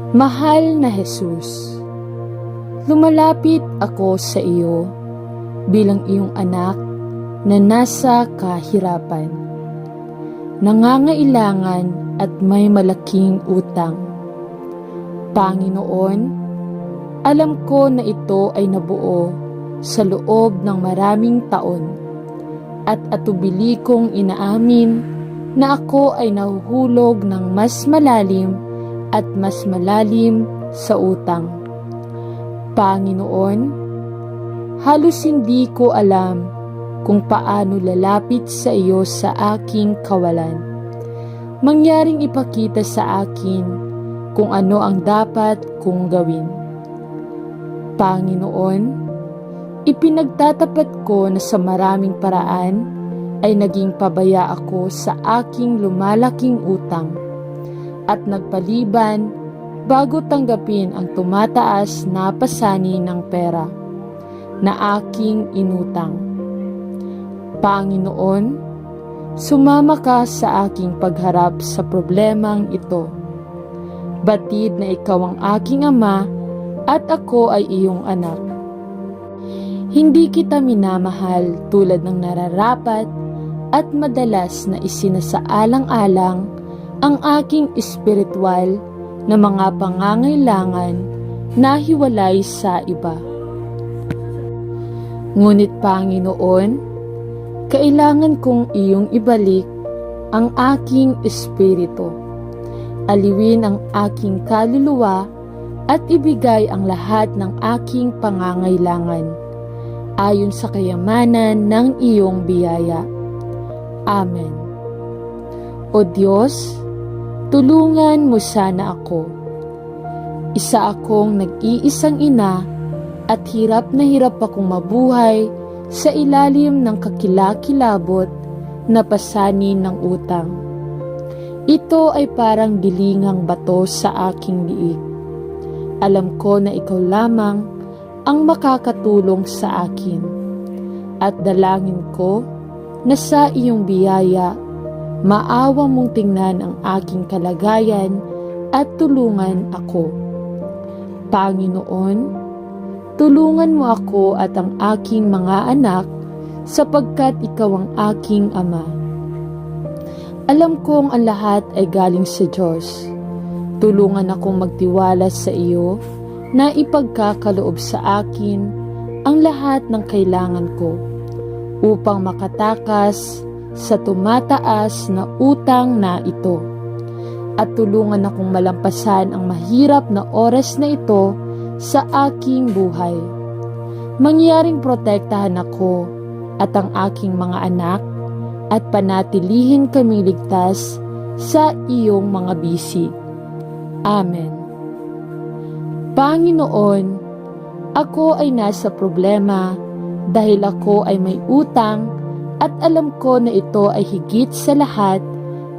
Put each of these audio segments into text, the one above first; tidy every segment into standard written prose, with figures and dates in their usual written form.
Mahal na Jesus, lumalapit ako sa iyo bilang iyong anak na nasa kahirapan, nangangailangan at may malaking utang. Panginoon, alam ko na ito ay nabuo sa loob ng maraming taon at atubili kong inaamin na ako ay nahuhulog ng mas malalim at mas malalim sa utang. Panginoon, halos hindi ko alam kung paano lalapit sa iyo sa aking kawalan. Mangyaring ipakita sa akin kung ano ang dapat kong gawin. Panginoon, ipinagtatapat ko na sa maraming paraan ay naging pabaya ako sa aking lumalaking utang at nagpaliban bago tanggapin ang tumataas na pasanin ng pera na aking inutang. Panginoon, sumama ka sa aking pagharap sa problemang ito. Batid na ikaw ang aking ama at ako ay iyong anak. Hindi kita minamahal tulad ng nararapat at madalas na isinasaalang-alang ang aking espiritual na mga pangangailangan na hiwalay sa iba. Ngunit Panginoon, kailangan kong iyong ibalik ang aking espiritu. Aliwin ang aking kaluluwa at ibigay ang lahat ng aking pangangailangan ayon sa kayamanan ng iyong biyaya. Amen. O Diyos, tulungan mo sana ako. Isa akong nag-iisang ina at hirap na hirap akong mabuhay sa ilalim ng kakilakilabot na pasanin ng utang. Ito ay parang gilingang bato sa aking liig. Alam ko na ikaw lamang ang makakatulong sa akin at dalangin ko na sa iyong biyaya maawa mong tingnan ang aking kalagayan at tulungan ako. Panginoon, tulungan mo ako at ang aking mga anak sapagkat ikaw ang aking ama. Alam kong ang lahat ay galing sa Diyos. Tulungan akong magtiwala sa iyo na ipagkakaloob sa akin ang lahat ng kailangan ko upang makatakas sa tumataas na utang na ito. At tulungan akong malampasan ang mahirap na oras na ito sa aking buhay. Mangyaring protektahan ako at ang aking mga anak at panatilihin kami ligtas sa iyong mga bisi. Amen. Panginoon, ako ay nasa problema dahil ako ay may utang at alam ko na ito ay higit sa lahat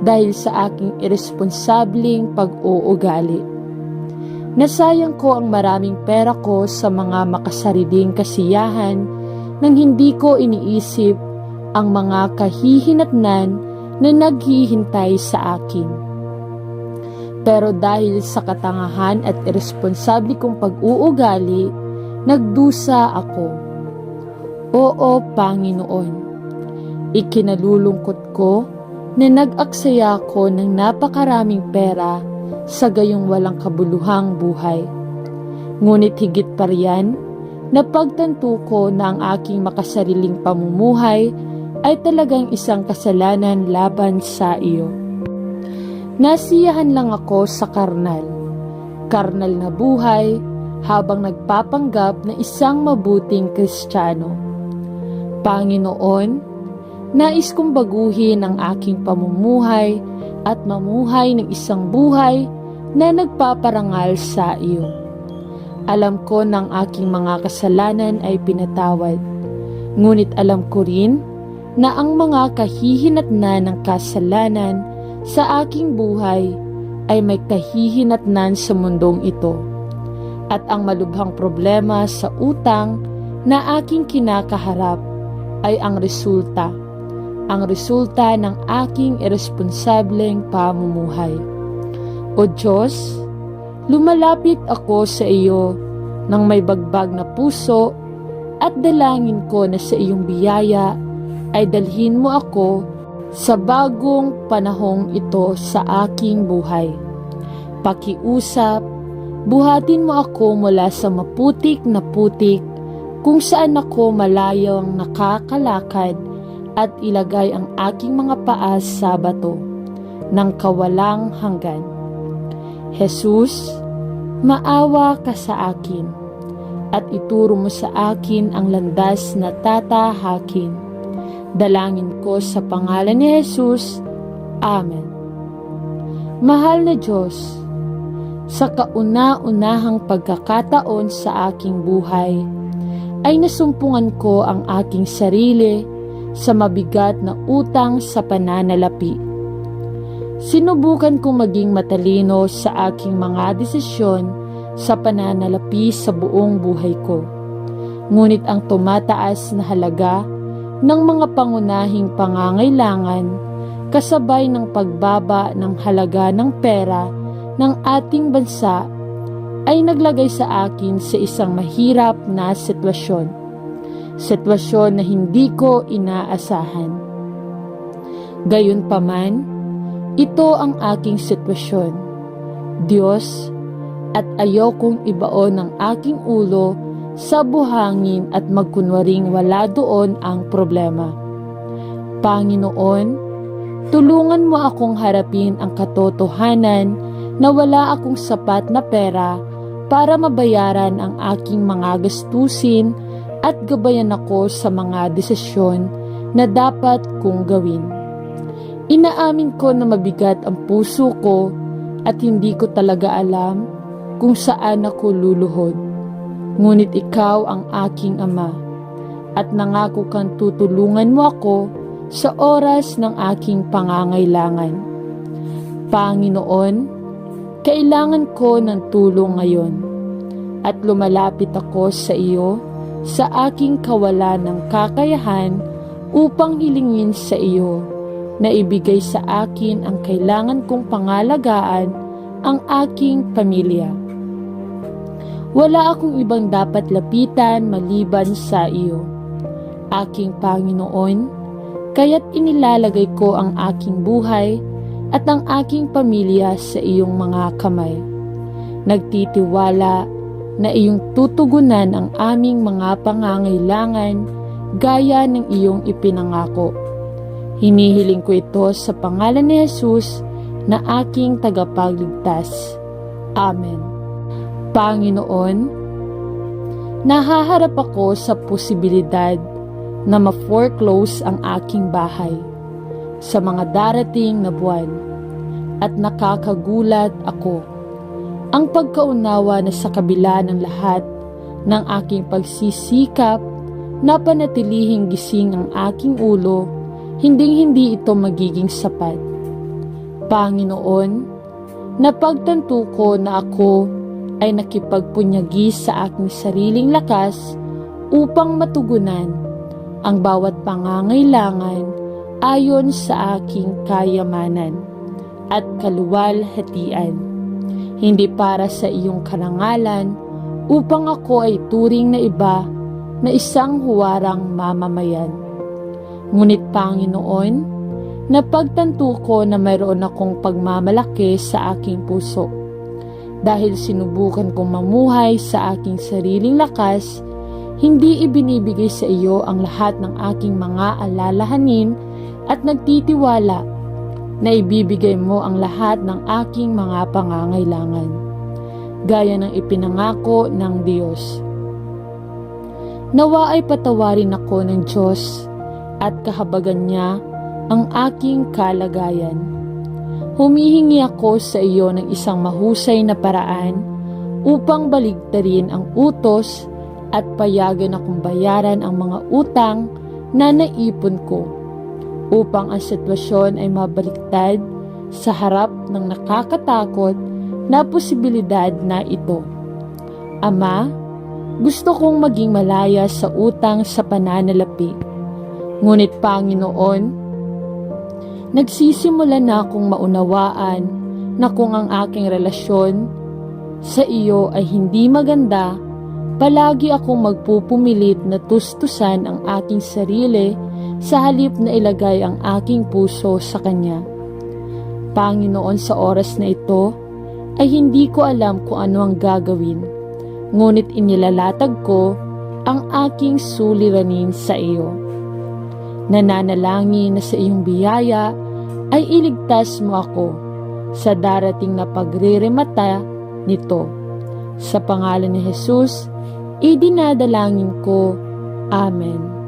dahil sa aking irresponsableng pag-uugali. Nasayang ko ang maraming pera ko sa mga makasariling kasiyahan nang hindi ko iniisip ang mga kahihinatnan na naghihintay sa akin. Pero dahil sa katangahan at irresponsable kong pag-uugali, nagdusa ako. Oo, Panginoon, ikinalulungkot ko na nag-aksaya ko ng napakaraming pera sa gayong walang kabuluhang buhay. Ngunit higit pa riyan, napagtanto ko na ang aking makasariling pamumuhay ay talagang isang kasalanan laban sa iyo. Nasiyahan lang ako sa karnal na buhay habang nagpapanggap na isang mabuting Kristiyano. Panginoon, nais kong baguhin ang aking pamumuhay at mamuhay ng isang buhay na nagpaparangal sa iyo. Alam ko na ang aking mga kasalanan ay pinatawad, ngunit alam ko rin na ang mga kahihinatnan ng kasalanan sa aking buhay ay may kahihinatnan sa mundong ito. At ang malubhang problema sa utang na aking kinakaharap ay ang resulta ng aking irresponsableng pamumuhay. O Diyos, lumalapit ako sa iyo ng may bagbag na puso at dalangin ko na sa iyong biyaya ay dalhin mo ako sa bagong panahong ito sa aking buhay. Pakiusap, buhatin mo ako mula sa maputik na putik kung saan ako malayong nakakalakad at ilagay ang aking mga paa sa bato ng kawalang hanggan. Jesus, maawa ka sa akin at ituro mo sa akin ang landas na tatahakin. Dalangin ko sa pangalan ni Jesus. Amen. Mahal na Diyos, sa kauna-unahang pagkakataon sa aking buhay, ay nasumpungan ko ang aking sarili sa mabigat na utang sa pananalapi. Sinubukan kong maging matalino sa aking mga desisyon sa pananalapi sa buong buhay ko. Ngunit ang tumataas na halaga ng mga pangunahing pangangailangan kasabay ng pagbaba ng halaga ng pera ng ating bansa ay naglagay sa akin sa isang mahirap na sitwasyon. Sitwasyon na hindi ko inaasahan. Gayunpaman, ito ang aking sitwasyon. Diyos, at ayokong ibaon ang aking ulo sa buhangin at magkunwaring wala doon ang problema. Panginoon, tulungan mo akong harapin ang katotohanan na wala akong sapat na pera para mabayaran ang aking mga gastusin at gabayan ako sa mga desisyon na dapat kong gawin. Inaamin ko na mabigat ang puso ko at hindi ko talaga alam kung saan ako luluhod. Ngunit ikaw ang aking Ama at nangako kang tutulungan mo ako sa oras ng aking pangangailangan. Panginoon, kailangan ko ng tulong ngayon at lumalapit ako sa iyo sa aking kawalan ng kakayahan upang hilingin sa iyo na ibigay sa akin ang kailangan kong pangalagaan, ang aking pamilya. Wala akong ibang dapat lapitan maliban sa iyo, aking Panginoon, kaya't inilalagay ko ang aking buhay at ang aking pamilya sa iyong mga kamay. Nagtitiwala na iyong tutugunan ang aming mga pangangailangan gaya ng iyong ipinangako. Hinihiling ko ito sa pangalan ni Jesus na aking tagapagligtas. Amen. Panginoon, nahaharap ako sa posibilidad na ma-foreclose ang aking bahay sa mga darating na buwan at nakakagulat ako. Ang pagkaunawa na sa kabila ng lahat ng aking pagsisikap na panatilihing gising ang aking ulo, hinding-hindi ito magiging sapat. Panginoon, napagtanto ko na ako ay nakipagpunyagi sa aking sariling lakas upang matugunan ang bawat pangangailangan ayon sa aking kayamanan at kaluwalhatian, hindi para sa iyong karangalan upang ako ay turing na iba na isang huwarang mamamayan. Ngunit Panginoon, napagtanto ko na mayroon akong pagmamalaki sa aking puso. Dahil sinubukan kong mamuhay sa aking sariling lakas, hindi ibinibigay sa iyo ang lahat ng aking mga alalahanin at nagtitiwala na ibibigay mo ang lahat ng aking mga pangangailangan, gaya ng ipinangako ng Diyos. Nawa ay patawarin ako ng Diyos at kahabagan niya ang aking kalagayan. Humihingi ako sa iyo ng isang mahusay na paraan upang baligtarin ang utos at payagan akong bayaran ang mga utang na naipon ko upang ang sitwasyon ay mabaliktad sa harap ng nakakatakot na posibilidad na ito. Ama, gusto kong maging malaya sa utang sa pananalapi. Ngunit Panginoon, nagsisimula na akong maunawaan na kung ang aking relasyon sa iyo ay hindi maganda, palagi akong magpupumilit na tustusan ang aking sarili sa halip na ilagay ang aking puso sa Kanya. Panginoon, sa oras na ito ay hindi ko alam kung ano ang gagawin, ngunit inilalatag ko ang aking suliranin sa iyo. Nananalangin na sa iyong biyaya ay iligtas mo ako sa darating na pagriremata nito. Sa pangalan ni Jesus, idinadalangin ko. Amen.